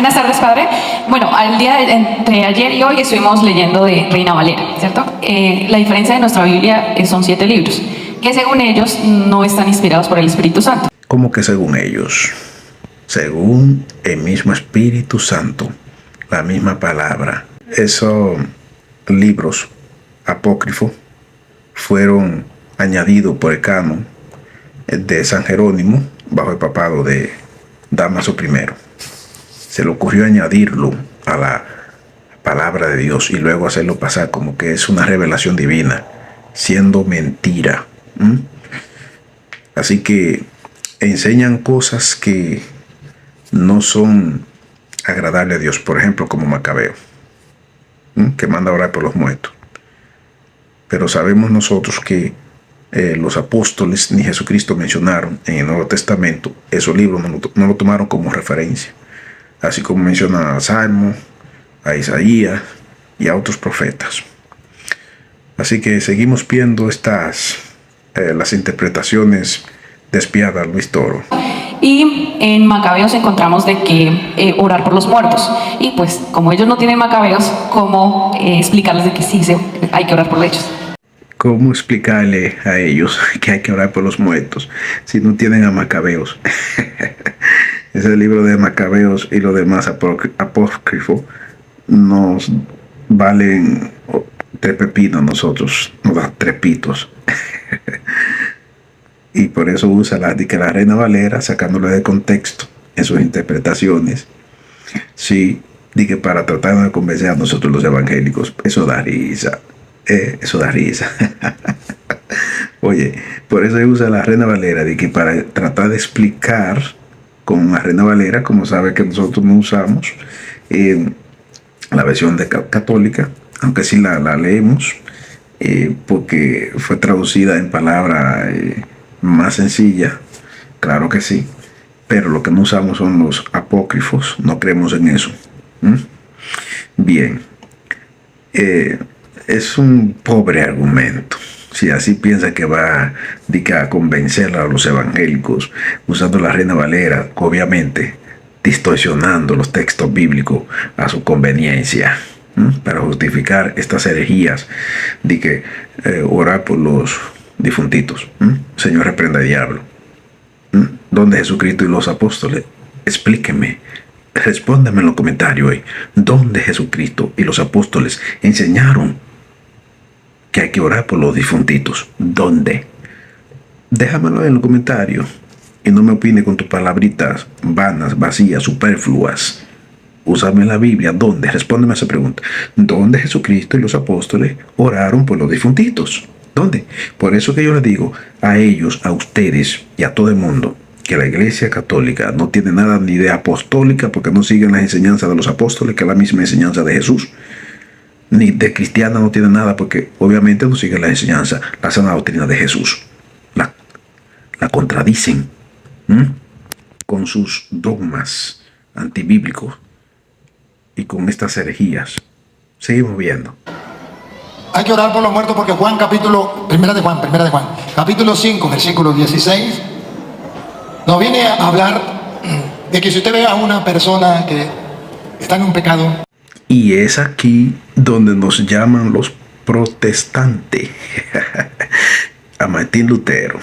Buenas tardes, padre. Bueno, entre ayer y hoy estuvimos leyendo de Reina Valera, ¿cierto? La diferencia de nuestra Biblia son 7 libros, que según ellos no están inspirados por el Espíritu Santo. ¿Cómo que según ellos? Según el mismo Espíritu Santo, la misma palabra. Esos libros apócrifos fueron añadidos por el canon de San Jerónimo bajo el papado de Dámaso I. Se le ocurrió añadirlo a la palabra de Dios y luego hacerlo pasar como que es una revelación divina, siendo mentira. Así que enseñan cosas que no son agradables a Dios, por ejemplo, como Macabeo, que manda a orar por los muertos. Pero sabemos nosotros que los apóstoles ni Jesucristo mencionaron en el Nuevo Testamento. Esos libros no lo tomaron como referencia, así como menciona a Salmo, a Isaías y a otros profetas. Así que seguimos viendo las interpretaciones despiadadas, Luis Toro. Y en Macabeos encontramos de que orar por los muertos. Y pues, como ellos no tienen Macabeos, ¿cómo explicarles de que sí hay que orar por ellos? ¿Cómo explicarle a ellos que hay que orar por los muertos si no tienen a Macabeos? Ese libro de Macabeos y lo demás apócrifo nos valen 3 pepinos, nosotros nos dan 3 pitos. Y por eso usa la Reina Valera, sacándolo de contexto en sus interpretaciones. Sí, dije para tratar de convencer a nosotros los evangélicos. Eso da risa. Eso da risa. Oye, por eso usa la Reina Valera, de que para tratar de explicar con la Reina Valera, como sabe que nosotros no usamos la versión católica, aunque sí la leemos, porque fue traducida en palabras más sencilla, claro que sí, pero lo que no usamos son los apócrifos, no creemos en eso. Bien, es un pobre argumento. Si así piensa que va a convencer a los evangélicos usando la Reina Valera, obviamente distorsionando los textos bíblicos a su conveniencia, para justificar estas herejías de que orar por los difuntitos. Señor, reprenda al diablo. ¿Dónde Jesucristo y los apóstoles? Explíqueme. Respóndeme en los comentarios hoy. ¿Dónde Jesucristo y los apóstoles enseñaron que hay que orar por los difuntitos? ¿Dónde? Déjamelo en los comentarios y no me opine con tus palabritas vanas, vacías, superfluas. Úsame la Biblia. ¿Dónde? Respóndeme a esa pregunta. ¿Dónde Jesucristo y los apóstoles oraron por los difuntitos? ¿Dónde? Por eso que yo les digo a ellos, a ustedes y a todo el mundo que la Iglesia Católica no tiene nada ni de apostólica, porque no siguen las enseñanzas de los apóstoles, que es la misma enseñanza de Jesús. Ni de cristiana no tiene nada, porque obviamente no siguen la enseñanza, la sana doctrina de Jesús. La contradicen con sus dogmas antibíblicos y con estas herejías. Seguimos viendo. Hay que orar por los muertos porque primera de Juan, capítulo 5, versículo 16, nos viene a hablar de que si usted ve a una persona que está en un pecado. Y es aquí donde nos llaman los protestantes, a Martín Lutero,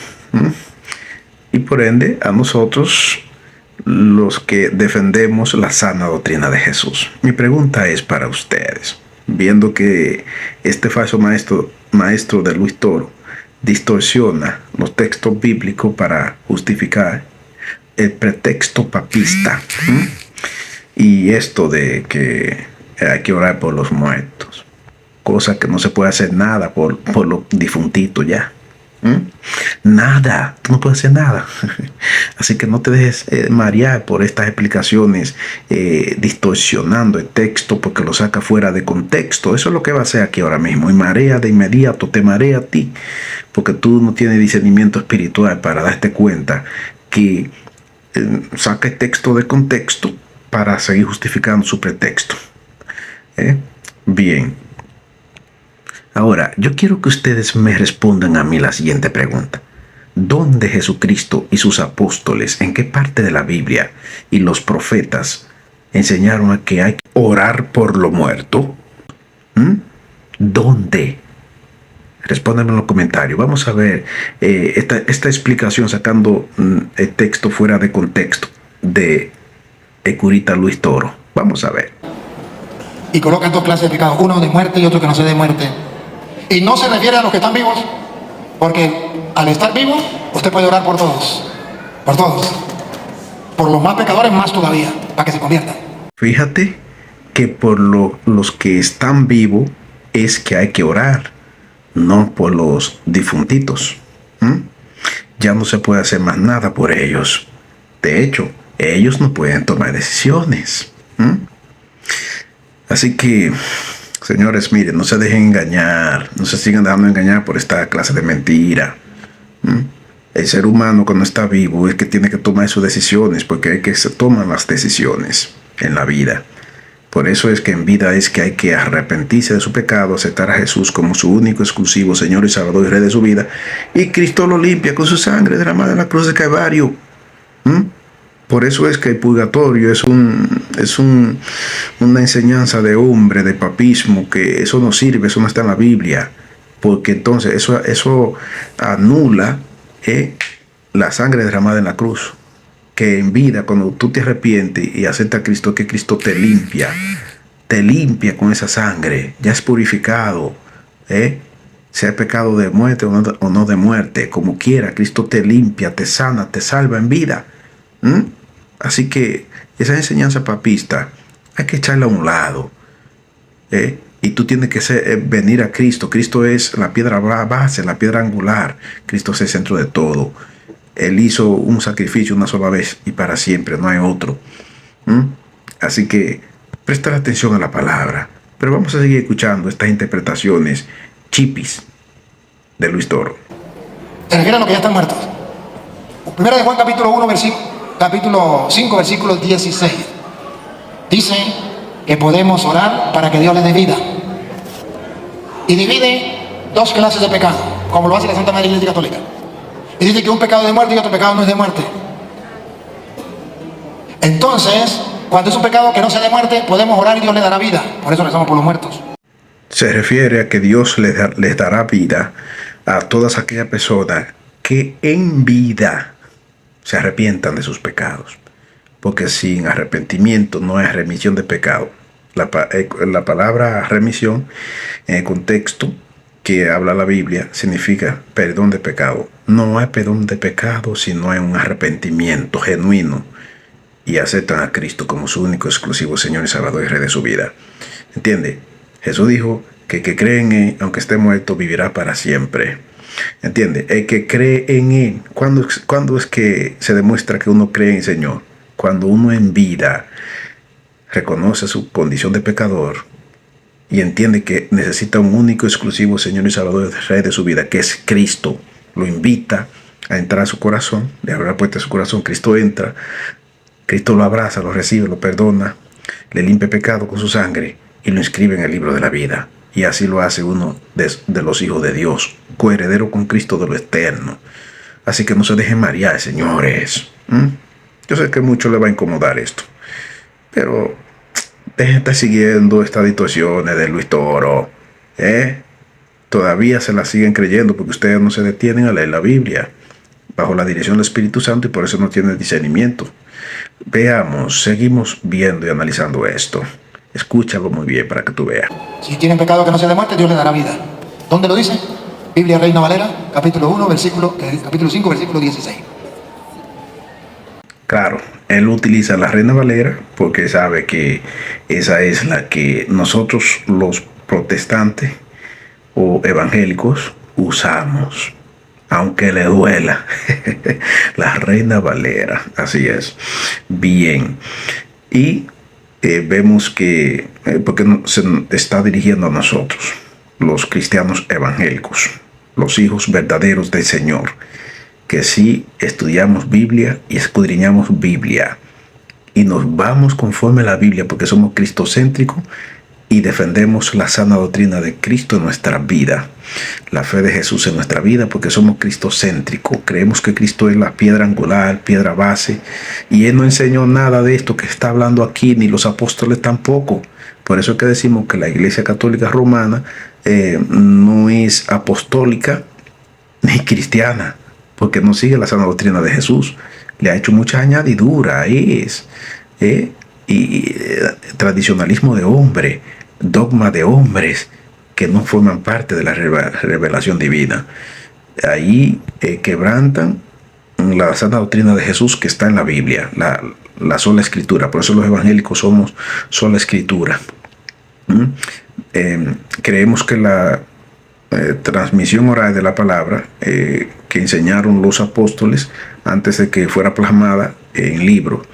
y por ende a nosotros, los que defendemos la sana doctrina de Jesús. Mi pregunta es para ustedes. Viendo que este falso maestro de Luis Toro distorsiona los textos bíblicos para justificar el pretexto papista, y esto de que hay que orar por los muertos, cosa que no se puede hacer nada por los difuntitos ya. Nada, tú no puedes hacer nada. Así que no te dejes marear por estas explicaciones, distorsionando el texto porque lo saca fuera de contexto. Eso es lo que va a hacer aquí ahora mismo, y marea de inmediato, te marea a ti, porque tú no tienes discernimiento espiritual para darte cuenta que saca el texto de contexto para seguir justificando su pretexto. Bien. Ahora, yo quiero que ustedes me respondan a mí la siguiente pregunta. ¿Dónde Jesucristo y sus apóstoles, en qué parte de la Biblia y los profetas enseñaron a que hay que orar por lo muerto? ¿Dónde? Respóndeme en los comentarios. Vamos a ver esta explicación sacando el texto fuera de contexto de el curita Luis Toro. Vamos a ver. Y colocan dos clases de pecados, uno de muerte y otro que no sea de muerte. Y no se refiere a los que están vivos, porque al estar vivo, usted puede orar por todos. Por todos. Por los más pecadores, más todavía, para que se conviertan. Fíjate que por los que están vivos es que hay que orar, no por los difuntitos. Ya no se puede hacer más nada por ellos. De hecho, ellos no pueden tomar decisiones. Así que, señores, miren, no se dejen engañar, no se sigan dejando engañar por esta clase de mentira. El ser humano cuando está vivo es que tiene que tomar sus decisiones, porque hay que se toman las decisiones en la vida. Por eso es que en vida es que hay que arrepentirse de su pecado, aceptar a Jesús como su único, exclusivo Señor y Salvador y Rey de su vida. Y Cristo lo limpia con su sangre derramada en la cruz de Calvario. Por eso es que el purgatorio es una enseñanza de hombre, de papismo, que eso no sirve, eso no está en la Biblia. Porque entonces eso anula la sangre derramada en la cruz. Que en vida, cuando tú te arrepientes y aceptas a Cristo, que Cristo te limpia con esa sangre, ya es purificado, sea pecado de muerte o no de muerte, como quiera, Cristo te limpia, te sana, te salva en vida. Así que esa enseñanza papista hay que echarla a un lado, y tú tienes que venir a Cristo. Cristo es la piedra base, la piedra angular. Cristo es el centro de todo. Él hizo un sacrificio una sola vez y para siempre, no hay otro. Así que presta atención a la palabra. Pero vamos a seguir escuchando estas interpretaciones chipis de Luis Toro. Se refiere a los que ya están muertos. Primera de Juan capítulo 1, capítulo 5, versículo 16. Dice que podemos orar para que Dios les dé vida. Y divide dos clases de pecado, como lo hace la Santa Madre Iglesia Católica. Y dice que un pecado es de muerte y otro pecado no es de muerte. Entonces, cuando es un pecado que no sea de muerte, podemos orar y Dios le dará vida. Por eso rezamos por los muertos. Se refiere a que Dios les dará vida a todas aquellas personas que en vida se arrepientan de sus pecados. Porque sin arrepentimiento no hay remisión de pecado. La palabra remisión, en el contexto que habla la Biblia, significa perdón de pecado. No hay perdón de pecado si no hay un arrepentimiento genuino y aceptan a Cristo como su único, exclusivo Señor y Salvador y Rey de su vida. ¿Entiende? Jesús dijo que el que cree en Él, aunque esté muerto, vivirá para siempre. ¿Entiende? El que cree en Él. ¿Cuándo es que se demuestra que uno cree en el Señor? Cuando uno en vida reconoce su condición de pecador y entiende que necesita un único, exclusivo Señor y Salvador y Rey de su vida, que es Cristo. Lo invita a entrar a su corazón, le abre la puerta de su corazón, Cristo entra, Cristo lo abraza, lo recibe, lo perdona, le limpia el pecado con su sangre y lo inscribe en el libro de la vida. Y así lo hace uno de los hijos de Dios, coheredero con Cristo de lo eterno. Así que no se dejen marear, señores. Yo sé que mucho le va a incomodar esto, pero dejen de estar siguiendo estas distorsiones de Luis Toro. Todavía se las siguen creyendo porque ustedes no se detienen a leer la Biblia bajo la dirección del Espíritu Santo y por eso no tienen discernimiento. Veamos, seguimos viendo y analizando esto. Escúchalo muy bien para que tú veas. Si tienen pecado que no sea de muerte, Dios les dará vida. ¿Dónde lo dice? Biblia Reina Valera, capítulo 5, versículo 16. Claro, él utiliza la Reina Valera porque sabe que esa es la que nosotros los protestantes o evangélicos usamos, aunque le duela. La Reina Valera, así es. Bien, y vemos que, porque se está dirigiendo a nosotros, los cristianos evangélicos, los hijos verdaderos del Señor, que sí estudiamos Biblia y escudriñamos Biblia y nos vamos conforme a la Biblia porque somos cristocéntricos y defendemos la sana doctrina de Cristo en nuestra vida, la fe de Jesús en nuestra vida, porque somos cristocéntricos. Creemos que Cristo es la piedra angular, piedra base, y Él no enseñó nada de esto que está hablando aquí, ni los apóstoles tampoco. Por eso es que decimos que la Iglesia Católica Romana no es apostólica ni cristiana, porque no sigue la sana doctrina de Jesús. Le ha hecho muchas añadiduras, tradicionalismo de hombre, dogma de hombres que no forman parte de la revelación divina. Ahí quebrantan la sana doctrina de Jesús que está en la Biblia, la sola escritura. Por eso los evangélicos somos sola escritura. Creemos que la transmisión oral de la palabra que enseñaron los apóstoles antes de que fuera plasmada en libro,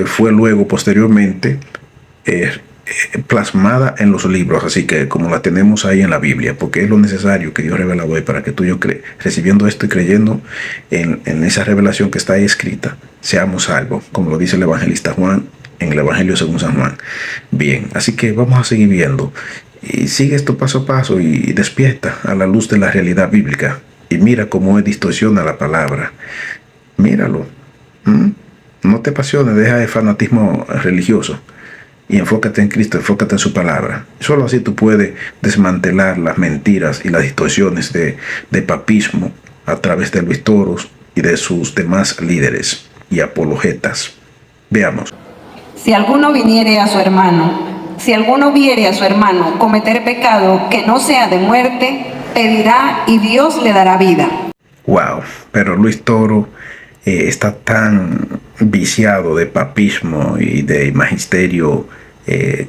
fue luego posteriormente plasmada en los libros, así que como la tenemos ahí en la Biblia, porque es lo necesario que Dios revelado hoy para que tú y yo, recibiendo esto y creyendo en esa revelación que está ahí escrita, seamos salvos, como lo dice el evangelista Juan en el Evangelio según San Juan. Bien, así que vamos a seguir viendo y sigue esto paso a paso y despierta a la luz de la realidad bíblica y mira cómo él distorsiona la palabra. Míralo. No te apasiones, deja de fanatismo religioso y enfócate en Cristo, enfócate en su palabra. Solo así tú puedes desmantelar las mentiras y las distorsiones de papismo a través de Luis Toros y de sus demás líderes y apologetas. Veamos. Si alguno viere a su hermano cometer pecado que no sea de muerte, pedirá y Dios le dará vida. Wow, pero Luis Toro está tan viciado de papismo y de magisterio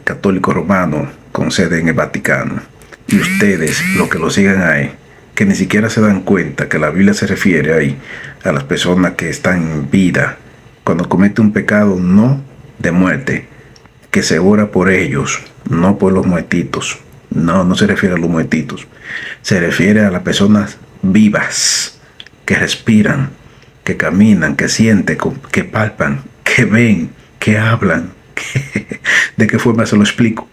católico romano con sede en el Vaticano, y ustedes, los que lo sigan ahí, que ni siquiera se dan cuenta que la Biblia se refiere ahí a las personas que están en vida cuando cometen un pecado no de muerte, que se ora por ellos, no por los muertitos. No se refiere a los muertitos, se refiere a las personas vivas que respiran, que caminan, que sienten, que palpan, que ven, que hablan. ¿De qué forma se lo explico?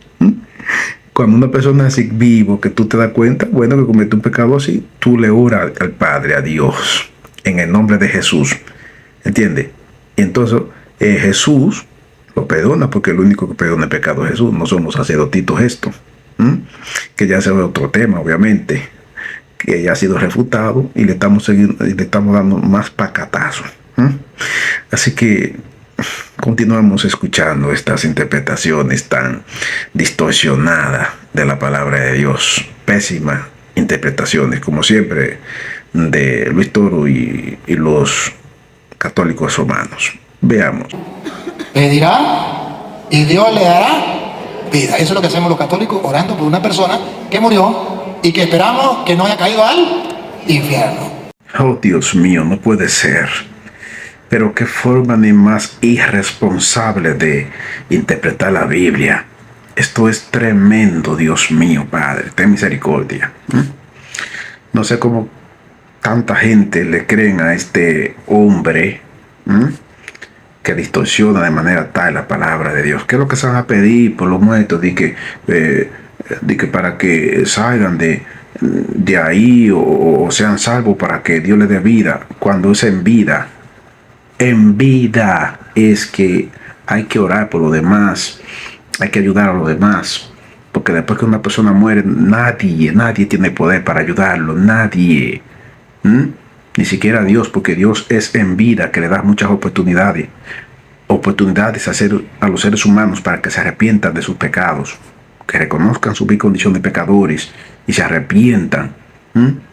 Cuando una persona así vivo, que tú te das cuenta, bueno, que comete un pecado así, tú le oras al Padre, a Dios, en el nombre de Jesús. ¿Entiendes? Y entonces Jesús lo perdona, porque el único que perdona el pecado es Jesús, no son los sacerdotitos estos. Que ya se ve otro tema, obviamente, que ya ha sido refutado y le estamos dando más pacatazos. Así que continuamos escuchando estas interpretaciones tan distorsionadas de la palabra de Dios. Pésimas interpretaciones, como siempre, de Luis Toro y los católicos romanos. Veamos. Pedirá y Dios le dará vida. Eso es lo que hacemos los católicos, orando por una persona que murió y que esperamos que no haya caído al infierno. Oh, Dios mío, no puede ser. Pero qué forma ni más irresponsable de interpretar la Biblia. Esto es tremendo, Dios mío, Padre, ten misericordia. No sé cómo tanta gente le creen a este hombre que distorsiona de manera tal la palabra de Dios. ¿Qué es lo que se van a pedir por los muertos? De que para que salgan de ahí o sean salvos para que Dios les dé vida, cuando es en vida. En vida es que hay que orar por los demás, hay que ayudar a los demás, porque después que una persona muere, nadie tiene poder para ayudarlo, nadie. Ni siquiera Dios, porque Dios es en vida que le da muchas oportunidades a los seres humanos para que se arrepientan de sus pecados, que reconozcan su condición de pecadores y se arrepientan.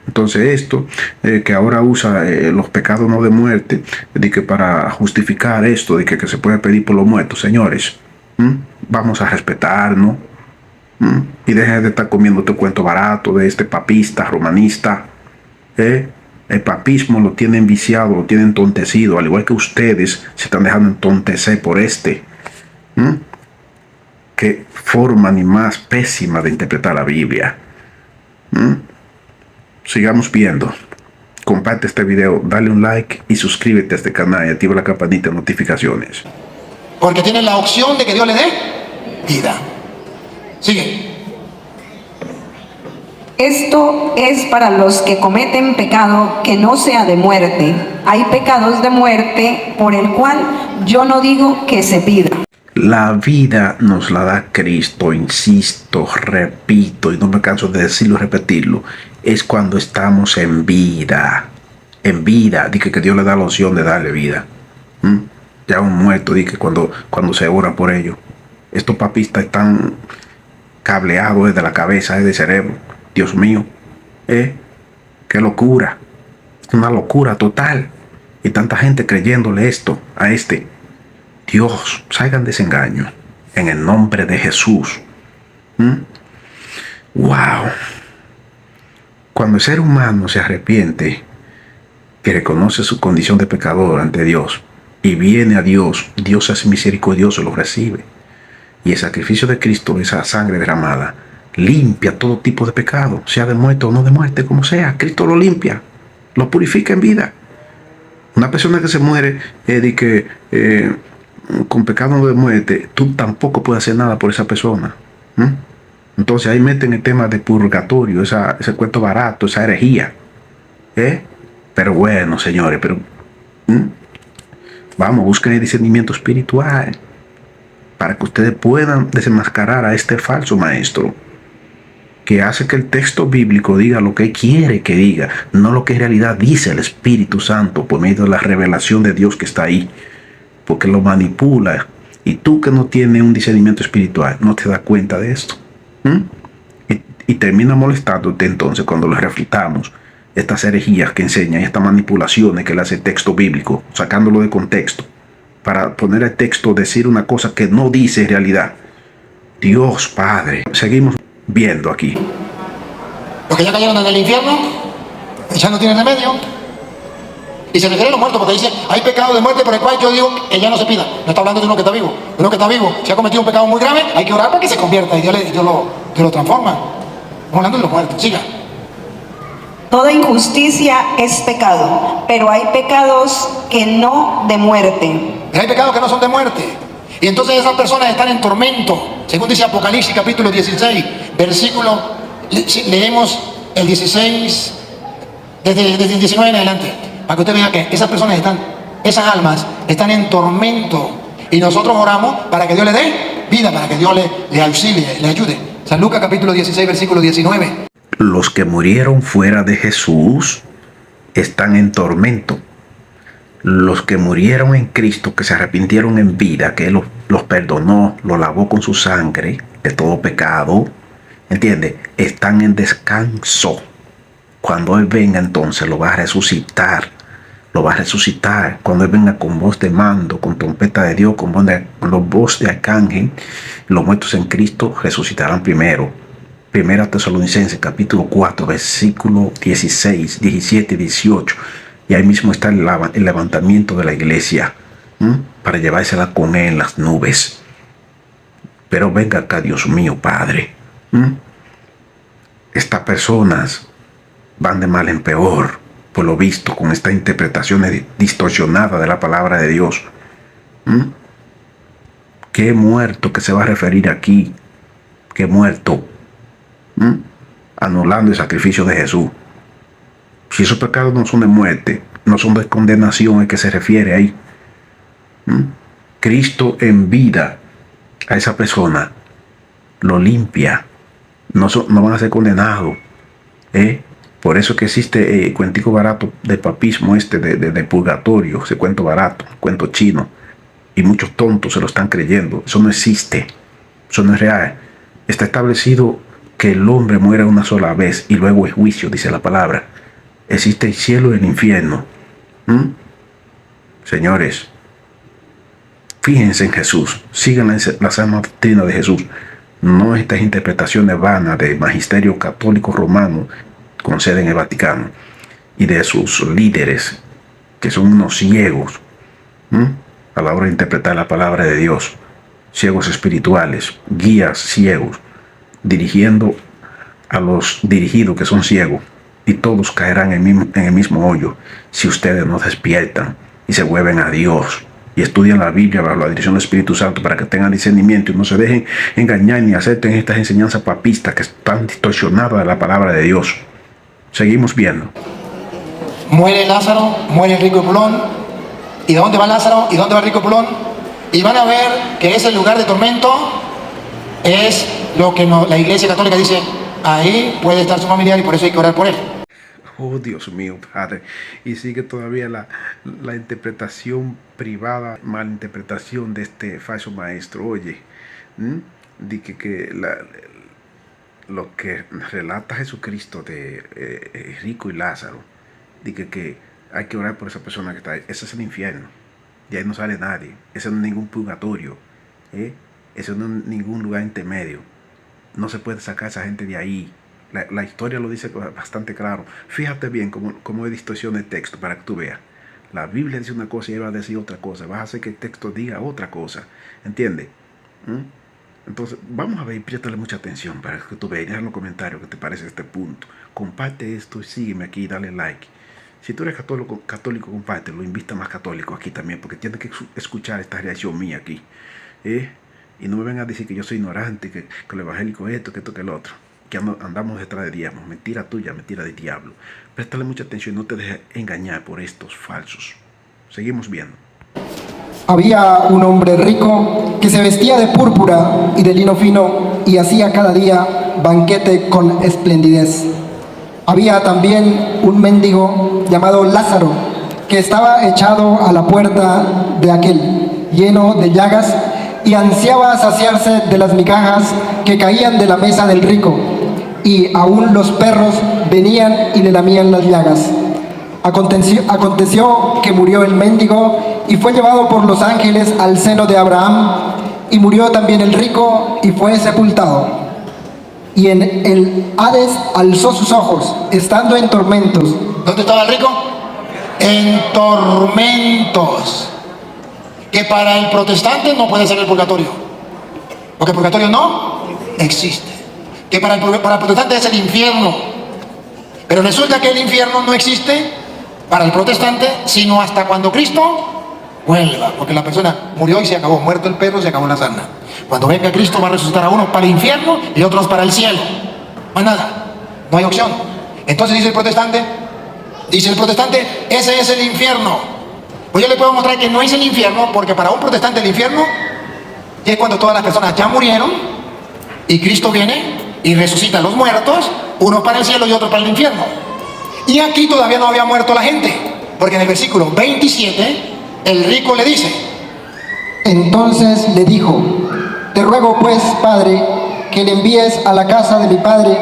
Entonces esto, que ahora usa los pecados no de muerte, de que para justificar esto, de que se puede pedir por los muertos, señores, vamos a respetarnos, y dejen de estar comiendo este cuento barato de este papista, romanista. El papismo lo tienen viciado, lo tienen entontecido, al igual que ustedes se están dejando entontecer por este. Qué forma ni más pésima de interpretar la Biblia. Sigamos viendo. Comparte este video, dale un like y suscríbete a este canal y activa la campanita de notificaciones. Porque tienen la opción de que Dios le dé vida. Sigue. Esto es para los que cometen pecado que no sea de muerte. Hay pecados de muerte por el cual yo no digo que se pida. La vida nos la da Cristo, insisto, repito, y no me canso de decirlo y repetirlo, es cuando estamos en vida. En vida, dije que Dios le da la opción de darle vida. Ya un muerto, dije cuando se ora por ellos. Estos papistas están cableados desde la cabeza, desde el cerebro. Dios mío, qué locura. Es una locura total. Y tanta gente creyéndole esto a este. Dios, salgan de ese engaño. En el nombre de Jesús. Wow. Cuando el ser humano se arrepiente, que reconoce su condición de pecador ante Dios y viene a Dios, Dios es misericordioso, lo recibe. Y el sacrificio de Cristo, esa sangre derramada, limpia todo tipo de pecado, sea de muerte o no de muerte, como sea. Cristo lo limpia, lo purifica en vida. Una persona que se muere con pecado de muerte, tú tampoco puedes hacer nada por esa persona. Entonces ahí meten el tema de purgatorio, ese cuento barato, esa herejía. Pero bueno, señores, vamos, busquen el discernimiento espiritual para que ustedes puedan desenmascarar a este falso maestro que hace que el texto bíblico diga lo que quiere que diga, no lo que en realidad dice el Espíritu Santo por medio de la revelación de Dios que está ahí, porque lo manipula. Y tú que no tienes un discernimiento espiritual, no te das cuenta de esto. Y termina molestándote entonces cuando le refutamos estas herejías que enseñan, estas manipulaciones que le hace el texto bíblico, sacándolo de contexto, para poner el texto, decir una cosa que no dice en realidad. Dios Padre, seguimos viendo aquí. Los que ya cayeron en el infierno, ya no tienen remedio. Y se refiere a los muertos porque dice, hay pecado de muerte por el cual yo digo que ya no se pida. No está hablando de uno que está vivo. De uno que está vivo, si ha cometido un pecado muy grave, hay que orar para que se convierta y Dios lo transforma. Estamos hablando de los muertos. Siga. Toda injusticia es pecado, pero hay pecados que no de muerte. Pero hay pecados que no son de muerte. Y entonces esas personas están en tormento. Según dice Apocalipsis capítulo 16, versículo, leemos el 16, desde el 19 en adelante, para que usted vea que esas personas esas almas están en tormento. Y nosotros oramos para que Dios le dé vida, para que Dios le auxilie, le ayude. San Lucas capítulo 16, versículo 19. Los que murieron fuera de Jesús están en tormento. Los que murieron en Cristo, que se arrepintieron en vida, que Él los perdonó, los lavó con su sangre de todo pecado, ¿entiende? Están en descanso. Cuando Él venga entonces lo va a resucitar. Lo va a resucitar. Cuando Él venga con voz de mando, con trompeta de Dios, con voz de arcángel, los muertos en Cristo resucitarán primero. Primera Tesalonicenses capítulo 4, versículo 16, 17 y 18. Y ahí mismo está el levantamiento de la iglesia, para llevársela con Él en las nubes. Pero venga acá, Dios mío, Padre. Estas personas van de mal en peor, por lo visto, con estas interpretaciones distorsionadas de la palabra de Dios. ¿Qué muerto que se va a referir aquí? ¿Qué muerto? Anulando el sacrificio de Jesús. Si esos pecados no son de muerte, no son de condenación, ¿a qué se refiere ahí? Cristo en vida a esa persona lo limpia, no van a ser condenados. Por eso que existe cuentico barato de papismo, de purgatorio, ese cuento barato, cuento chino, y muchos tontos se lo están creyendo. Eso no existe, eso no es real. Está establecido que el hombre muera una sola vez y luego el juicio, dice la palabra. Existe el cielo y el infierno. Señores, fíjense en Jesús, sigan la sana doctrina de Jesús, no estas interpretaciones vanas del magisterio católico romano con sede en el Vaticano y de sus líderes que son unos ciegos a la hora de interpretar la palabra de Dios, ciegos espirituales, guías ciegos, dirigiendo a los dirigidos que son ciegos, y todos caerán en el mismo hoyo si ustedes no despiertan y se vuelven a Dios. y estudien la Biblia bajo la dirección del Espíritu Santo para que tengan discernimiento y no se dejen engañar ni acepten estas enseñanzas papistas que están distorsionadas de la palabra de Dios. Seguimos viendo. Muere Lázaro, muere el rico Epulón. ¿Y de dónde va Lázaro? ¿Y dónde va el rico Epulón? Y van a ver que ese lugar de tormento es lo que la Iglesia Católica dice, ahí puede estar su familiar y por eso hay que orar por él. Oh, Dios mío, Padre. Y sigue todavía la interpretación privada, malinterpretación de este falso maestro. Oye, de que lo que relata Jesucristo de rico y Lázaro, de que hay que orar por esa persona que está ahí. Ese es el infierno. De ahí no sale nadie. Ese no es ningún purgatorio. Ese no es ningún lugar intermedio. No se puede sacar a esa gente de ahí. La historia lo dice bastante claro. Fíjate bien cómo distorsiona el texto para que tú veas. La Biblia dice una cosa y él va a decir otra cosa. Vas a hacer que el texto diga otra cosa. ¿Entiendes? Entonces, vamos a ver y préstale mucha atención para que tú veas en los comentarios qué te parece este punto. Comparte esto y sígueme aquí y dale like. Si tú eres católico, compártelo. Invita a más católicos aquí también, porque tienes que escuchar esta reacción mía aquí. Y no me vengan a decir que yo soy ignorante, que el evangélico es esto, que esto, que el otro. Que andamos detrás de diablos. Mentira tuya, mentira de diablo. Préstale mucha atención y no te dejes engañar por estos falsos. Seguimos viendo. Había un hombre rico que se vestía de púrpura y de lino fino y hacía cada día banquete con esplendidez. Había también un mendigo llamado Lázaro que estaba echado a la puerta de aquel, lleno de llagas, y ansiaba saciarse de las migajas que caían de la mesa del rico, y aún los perros venían y le lamían las llagas. Aconteció que murió el mendigo y fue llevado por los ángeles al seno de Abraham, y murió también el rico y fue sepultado. Y en el Hades alzó sus ojos, estando en tormentos. ¿Dónde estaba el rico? En tormentos. Que para el protestante no puede ser el purgatorio, porque el purgatorio no existe. Que para el protestante es el infierno, pero resulta que el infierno no existe para el protestante sino hasta cuando Cristo vuelva, porque la persona murió y se acabó, muerto el perro, se acabó la sarna. Cuando venga Cristo va a resucitar a unos para el infierno y otros para el cielo. Más nada, no hay opción. Entonces dice el protestante, ese es el infierno. Pues yo le puedo mostrar que no es el infierno, porque para un protestante el infierno es cuando todas las personas ya murieron y Cristo viene y resucita a los muertos, unos para el cielo y otros para el infierno. Y aquí todavía no había muerto la gente, porque en el versículo 27 el rico le dice: Entonces le dijo: Te ruego pues, Padre, que le envíes a la casa de mi padre,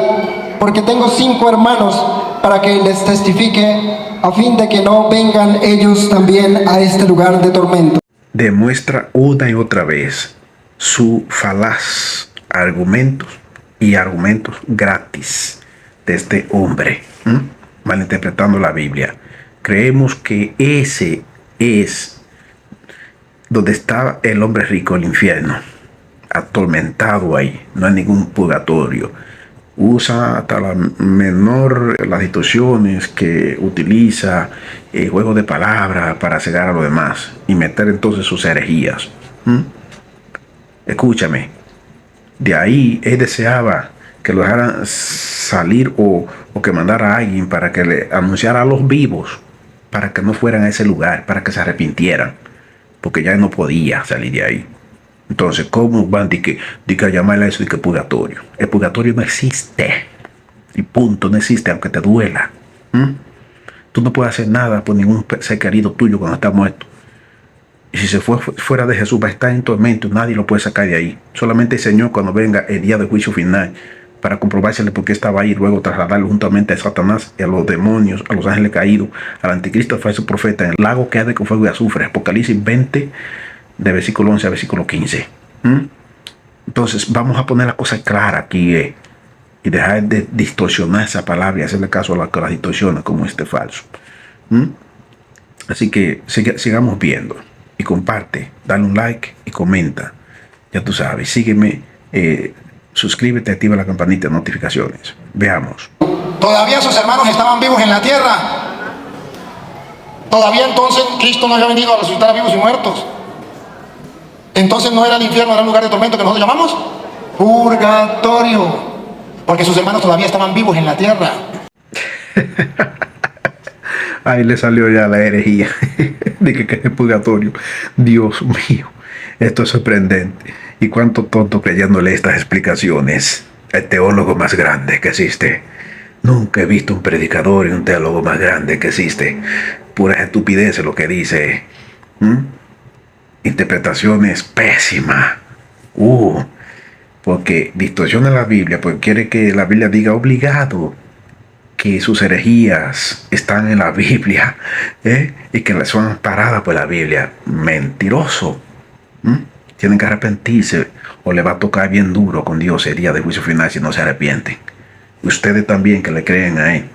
porque tengo 5 hermanos, para que les testifique, a fin de que no vengan ellos también a este lugar de tormento. Demuestra una y otra vez su falaz argumentos gratis de este hombre, malinterpretando la Biblia. Creemos que ese es donde está el hombre rico, el infierno, atormentado ahí. No hay ningún purgatorio. Usa hasta la menor las distorsiones que utiliza, el juego de palabras para cegar a los demás y meter entonces sus herejías. Escúchame, de ahí él deseaba que lo dejaran salir o que mandara a alguien para que le anunciara a los vivos para que no fueran a ese lugar, para que se arrepintieran, porque ya no podía salir de ahí. Entonces, ¿cómo van a llamarle a eso de que purgatorio? El purgatorio no existe. Y punto, no existe, aunque te duela. Tú no puedes hacer nada por ningún ser querido tuyo cuando está muerto. Y si se fue fuera de Jesús, va a estar en tormento. Nadie lo puede sacar de ahí. Solamente el Señor, cuando venga el día del juicio final, para comprobársele por qué estaba ahí, y luego trasladarlo juntamente a Satanás y a los demonios, a los ángeles caídos, al anticristo, al falso profeta, en el lago que arde con fuego y azufre. Apocalipsis 20, de versículo 11 a versículo 15. Entonces vamos a poner la cosa clara aquí y dejar de distorsionar esa palabra y hacerle caso a las que las distorsiona como este falso. Así que sigamos viendo y comparte, dale un like y comenta. Ya tú sabes, sígueme, suscríbete, activa la campanita de notificaciones. Veamos. Todavía sus hermanos estaban vivos en la tierra. Todavía entonces Cristo no había venido a resucitar a vivos y muertos. Entonces no era el infierno, era un lugar de tormento que nosotros llamamos purgatorio, porque sus hermanos todavía estaban vivos en la tierra. Ahí le salió ya la herejía de que es purgatorio. Dios mío, esto es sorprendente. Y cuánto tonto creyéndole estas explicaciones. El teólogo más grande que existe. Nunca he visto un predicador y un teólogo más grande que existe. Pura estupidez lo que dice. Interpretaciones pésimas. Porque distorsiona la Biblia, porque quiere que la Biblia diga obligado que sus herejías están en la Biblia, y que son amparadas por la Biblia. Mentiroso. Tienen que arrepentirse o le va a tocar bien duro con Dios el día de juicio final si no se arrepienten. Ustedes también que le creen a él,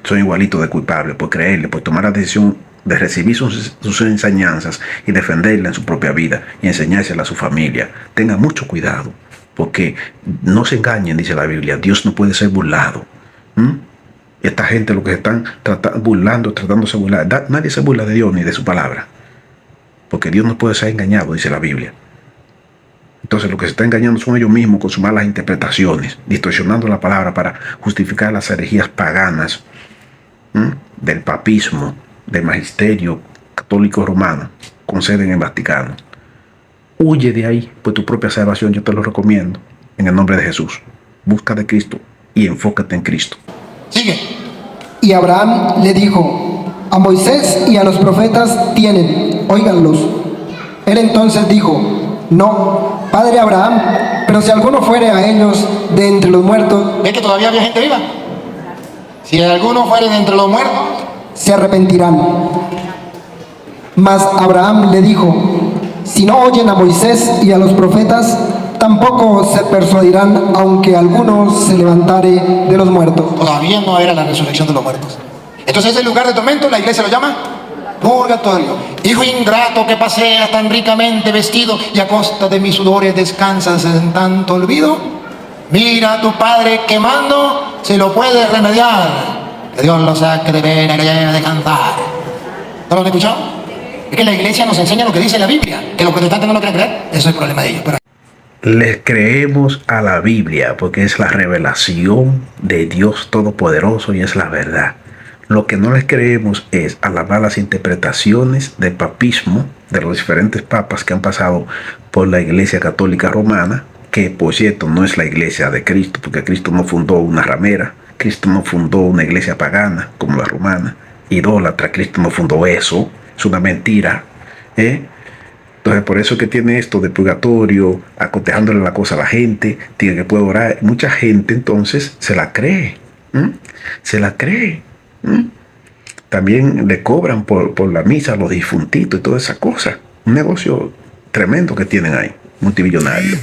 son igualitos de culpables por creerle, por tomar la decisión de recibir sus enseñanzas y defenderla en su propia vida y enseñársela a su familia. Tengan mucho cuidado, porque no se engañen, dice la Biblia. Dios no puede ser burlado. Y esta gente lo que se están tratándose de burlar. Nadie se burla de Dios ni de su palabra, porque Dios no puede ser engañado, dice la Biblia. Entonces lo que se está engañando son ellos mismos con sus malas interpretaciones, distorsionando la palabra para justificar las herejías paganas del papismo, del magisterio católico romano, con sede en el Vaticano. Huye de ahí por tu propia salvación, yo te lo recomiendo, en el nombre de Jesús. Busca de Cristo y enfócate en Cristo. Sigue. Y Abraham le dijo: a Moisés y a los profetas tienen, óiganlos. Él entonces dijo: no, padre Abraham, pero si alguno fuere a ellos de entre los muertos, ¿Ves que todavía había gente viva? Si alguno fuere de entre los muertos, se arrepentirán. Mas Abraham le dijo: si no oyen a Moisés y a los profetas, tampoco se persuadirán, aunque alguno se levantare de los muertos. todavía no era la resurrección de los muertos. Entonces ese lugar de tormento la iglesia lo llama purgatorio. Hijo ingrato que paseas tan ricamente vestido y a costa de mis sudores descansas en tanto olvido. Mira a tu padre quemando, si lo puedes remediar. Que Dios lo saque de pena, que lleve de cantar. ¿No lo han escuchado? Es que la iglesia nos enseña lo que dice la Biblia, que los protestantes no lo quieren creer. Eso es el problema de ellos. Pero Les creemos a la Biblia porque es la revelación de Dios Todopoderoso y es la verdad. Lo que no les creemos es a las malas interpretaciones del papismo, de los diferentes papas que han pasado por la Iglesia Católica Romana, que por cierto no es la Iglesia de Cristo, porque Cristo no fundó una ramera, Cristo no fundó una iglesia pagana como la romana, idólatra. Cristo no fundó eso, es una mentira. Entonces por eso es que tiene esto de purgatorio, acotejándole la cosa a la gente, tiene que puede orar. Mucha gente entonces se la cree, se la cree. También le cobran por la misa a los difuntitos y toda esa cosa. Un negocio tremendo que tienen ahí, multimillonario.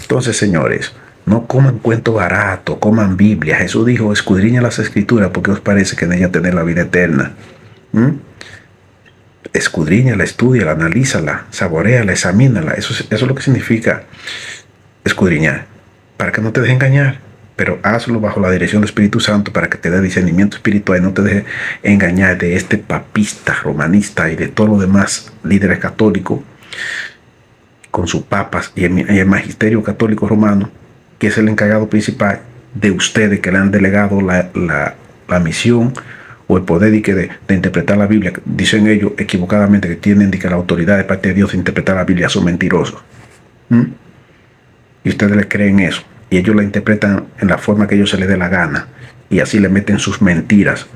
Entonces, señores, no coman cuento barato, coman Biblia. Jesús dijo: escudriña las escrituras porque os parece que en ella tenéis la vida eterna. Escudriñala, estúdiala, analízala, saboréala, examínala. Eso es lo que significa escudriñar, para que no te deje engañar. Pero hazlo bajo la dirección del Espíritu Santo para que te dé discernimiento espiritual y no te deje engañar de este papista, romanista y de todos los demás líderes católicos con sus papas y el magisterio católico romano, que es el encargado principal de ustedes que le han delegado la misión o el poder de interpretar la Biblia. Dicen ellos equivocadamente que tienen la autoridad de parte de Dios de interpretar la Biblia. Son mentirosos. Y ustedes le creen eso. Y ellos la interpretan en la forma que ellos se les dé la gana. Y así le meten sus mentiras,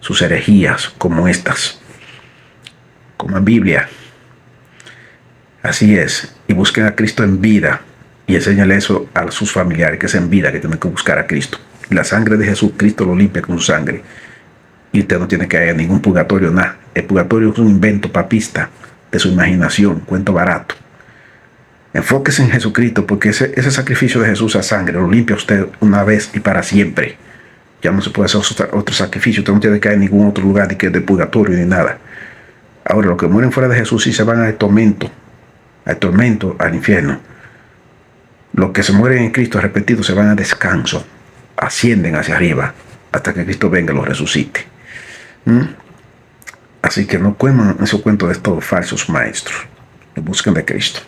sus herejías como estas. Coman Biblia. Así es. Y busquen a Cristo en vida. Y enséñale eso a sus familiares, que es en vida que tienen que buscar a Cristo. La sangre de Jesús, Cristo lo limpia con su sangre. Y usted no tiene que ir a ningún purgatorio, nada. El purgatorio es un invento papista de su imaginación, cuento barato. Enfóquese en Jesucristo, porque ese sacrificio de Jesús a sangre lo limpia usted una vez y para siempre. Ya no se puede hacer otro sacrificio. Usted no tiene que ir a ningún otro lugar de purgatorio ni nada. Ahora, los que mueren fuera de Jesús sí se van al tormento, al infierno. Los que se mueren en Cristo arrepentidos se van a descanso, ascienden hacia arriba hasta que Cristo venga y los resucite. Así que no coman esos cuentos de estos falsos maestros. Busquen de Cristo.